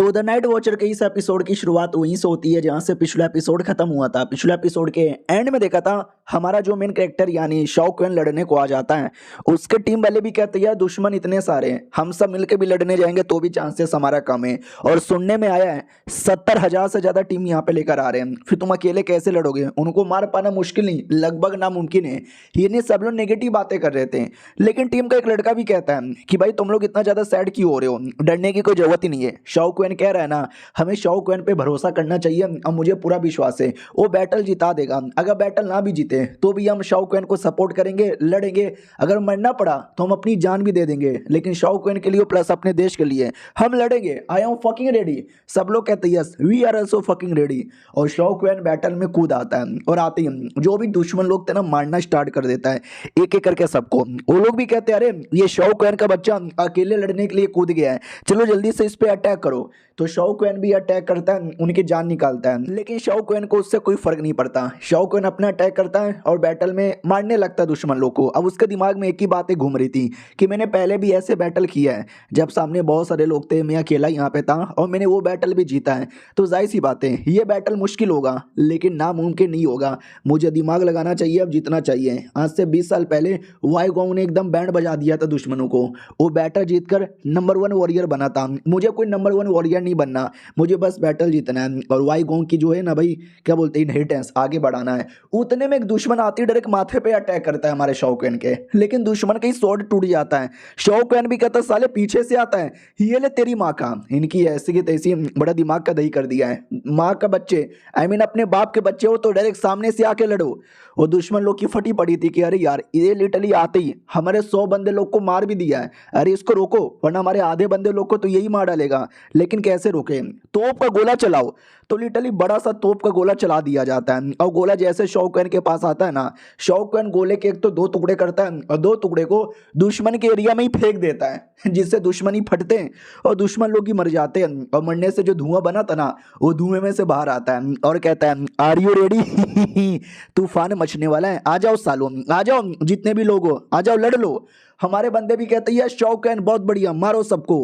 तो the night watcher के इस एपिसोड की शुरुआत वहीं से होती है जहां से पिछला एपिसोड खत्म हुआ था। पिछले एपिसोड के एंड में देखा था हमारा जो मेन कैरेक्टर यानी शाओ क्वेन लड़ने को आ जाता है। उसके टीम वाले भी कहते हैं दुश्मन इतने सारे हैं, हम सब मिलकर भी लड़ने जाएंगे तो भी चांसेस हमारा कम है। और सुनने में आया है 70,000 से ज्यादा टीम यहाँ पे लेकर आ रहे हैं, फिर तुम अकेले कैसे लड़ोगे? उनको मार पाना मुश्किल नहीं, लगभग नामुमकिन है। ये नहीं सब लोग नेगेटिव बातें कर रहे थे, लेकिन टीम का एक लड़का भी कहता है कि भाई तुम लोग इतना ज्यादा सैड क्यों हो रहे हो, डरने की कोई जरूरत ही नहीं है। शाओ क्वेन कह रहा है ना, हमें शाओ क्वेन पे भरोसा करना चाहिए और मुझे पूरा विश्वास है वो बैटल जिता देगा। अगर बैटल ना भी जीते तो भी हम शाओ क्वेन को सपोर्ट करेंगे, लड़ेंगे। अगर मरना पड़ा तो हम अपनी जान भी दे देंगे, लेकिन शाओ क्वेन के लिए प्लस अपने देश के लिए हम लड़ेंगे। I am fucking ready. सब लोग कहते हैं yes we are also fucking ready. और शाओ क्वेन बैटल में कूद आता है और आते ही जो भी दुश्मन लोग थे ना मारना स्टार्ट कर देता है एक एक करके सबको। वो लोग भी कहते हैं अरे ये शाओ क्वेन का बच्चा अकेले लड़ने के लिए कूद गया है, चलो जल्दी से इस पे अटैक करो। तो शाओ क्वेन भी अटैक करता है, उनकी जान निकालता है, लेकिन शाओ क्वेन को उससे कोई फर्क नहीं पड़ता। शाओ क्वेन अपना अटैक करता है और बैटल में मारने लगता है दुश्मन लोग को। अब उसके दिमाग में एक ही बातें घूम रही थी कि मैंने पहले भी ऐसे बैटल किया है जब सामने बहुत सारे लोग थे, मैं अकेला यहाँ पे था और मैंने वो बैटल भी जीता है। तो जाहिर सी बात है ये बैटल मुश्किल होगा लेकिन नामुमकिन नहीं होगा। मुझे दिमाग लगाना चाहिए, अब जीतना चाहिए। आज से 20 साल पहले वाई गोंग ने एकदम बैंड बजा दिया था दुश्मनों को। वो बैटल जीतकर नंबर 1 वॉरियर बना था। मुझे कोई नंबर 1 वॉरियर नहीं बनना, मुझे बस बैटल जीतना है और वाई गोंग की जो है ना भाई क्या बोलते हैं इनहेरिटेंस आगे बढ़ाना है। उतने में एक दुश्मन आती डायरेक्ट माथे पे अटैक करता है हमारे शाओ क्वेन के, लेकिन दुश्मन का ही स्वॉर्ड टूट जाता है। शाओ क्वेन भी कहता है साले पीछे से आता है, ये ले तेरी माँ का। इनकी ऐसी की तैसी बड़ा दिमाग का दही कर दिया है। माँ का बच्चे आई मीन अपने बाप के बच्चे हो तो डायरेक्ट सामने से आके लड़ो। और दुश्मन लोग की फटी पड़ी थी कि अरे यार ये लिटरली आते ही हमारे 100 बंदे लोग को मार भी दिया है, अरे इसको रोको वरना हमारे आधे बंदे लोग को तो यही मार डालेगा। लेकिन कैसे रोके? तोप का गोला चलाओ। तो लिटरली बड़ा सा तोप का गोला चला दिया जाता है और गोला जैसे शाओ क्वेन के पास आता है ना, शाओ क्वेन गोले के एक तो 2 टुकड़े करता है और 2 टुकड़े को दुश्मन के एरिया में ही फेंक देता है जिससे दुश्मन ही फटते हैं और दुश्मन लोग ही मर जाते हैं। और मरने से जो धुआं बना था ना वो धुएं में से बाहर आता है और कहता है आर यू रेडी? तूफान मचने वाला है, आ जाओ सालों, आ जाओ जितने भी लोग हो, आ जाओ लड़ लो। हमारे बंदे भी कहते हैं शाओ क्वेन बहुत बढ़िया, मारो सबको।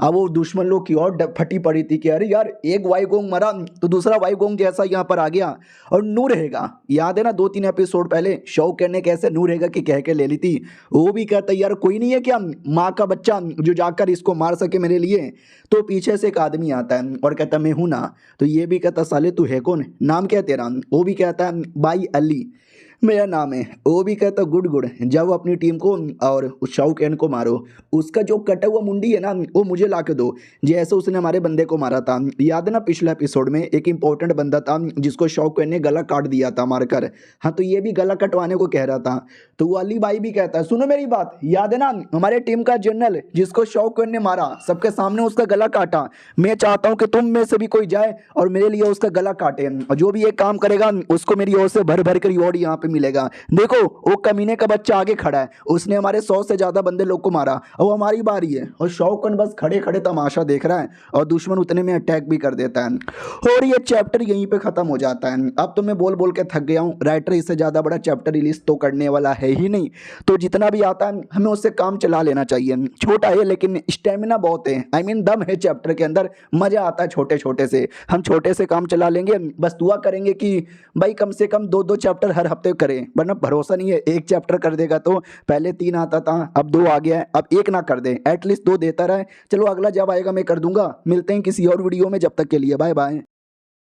अब वो दुश्मन लोग की और फटी पड़ी थी कि अरे यार एक वाई गोंग मरा तो दूसरा वाई गोंग जैसा यहाँ पर आ गया और नू रहेगा। याद है ना 2-3 एपिसोड पहले शाओ क्वेन ने कैसे नू रहेगा कि कह के ले ली थी। वो भी कहता है यार कोई नहीं है क्या माँ का बच्चा जो जाकर इसको मार सके मेरे लिए? तो पीछे से एक आदमी आता है और कहता मैं हूं ना। तो ये भी कहता साले तू है कौन, नाम क्या तेरा? वो भी कहता है भाई अली मेरा नाम है। वो भी कहता गुड गुड, जाओ अपनी टीम को और उस शाओ क्वेन को मारो। उसका जो कटा हुआ मुंडी है ना वो मुझे ला के दो, जैसे उसने हमारे बंदे को मारा था। याद है ना पिछले एपिसोड में एक इंपॉर्टेंट बंदा था जिसको शाओ क्वेन ने गला काट दिया था मारकर। हाँ तो ये भी गला कटवाने को कह रहा था। तो वो अली भाई भी कहता है सुनो मेरी बात, याद है ना हमारे टीम का जनरल जिसको शाओ क्वेन ने मारा, सबके सामने उसका गला काटा। मैं चाहता हूँ कि तुम में से भी कोई जाए और मेरे लिए उसका गला काटे, और जो भी ये काम करेगा उसको मेरी ओर से भर भर कर रिवॉर्ड यहाँ पे मिलेगा। देखो वो कमीने का बच्चा आगे खड़ा है, उसने हमारे 100 से ज्यादा बंदे लोग को मारा और हमारी बारी है। और शाओ क्वेन बस खड़े खड़े तमाशा देख रहा है और दुश्मन उतने में अटैक भी कर देता है और ये चैप्टर यहीं पे खत्म हो जाता है। अब तो मैं बोल बोल के थक गया हूँ, राइटर इससे ज्यादा बड़ा चैप्टर रिलीज तो करने वाला है ही नहीं, तो जितना भी आता है हमें उससे काम चला लेना चाहिए। छोटा है लेकिन स्टेमिना बहुत है, आई मीन दम है चैप्टर के अंदर, मजा आता है छोटे छोटे से। हम छोटे से काम चला लेंगे, बस दुआ करेंगे कि भाई कम से कम 2-2 चैप्टर हर हफ्ते करें, वरना भरोसा नहीं है एक चैप्टर कर देगा तो पहले 3 आता था अब 2 आ गया है, अब 1 ना कर दे, एटलीस्ट 2 देता रहे। चलो अगला जब आएगा मैं कर दूंगा। मिलते हैं किसी और वीडियो में, जब तक के लिए बाय बाय।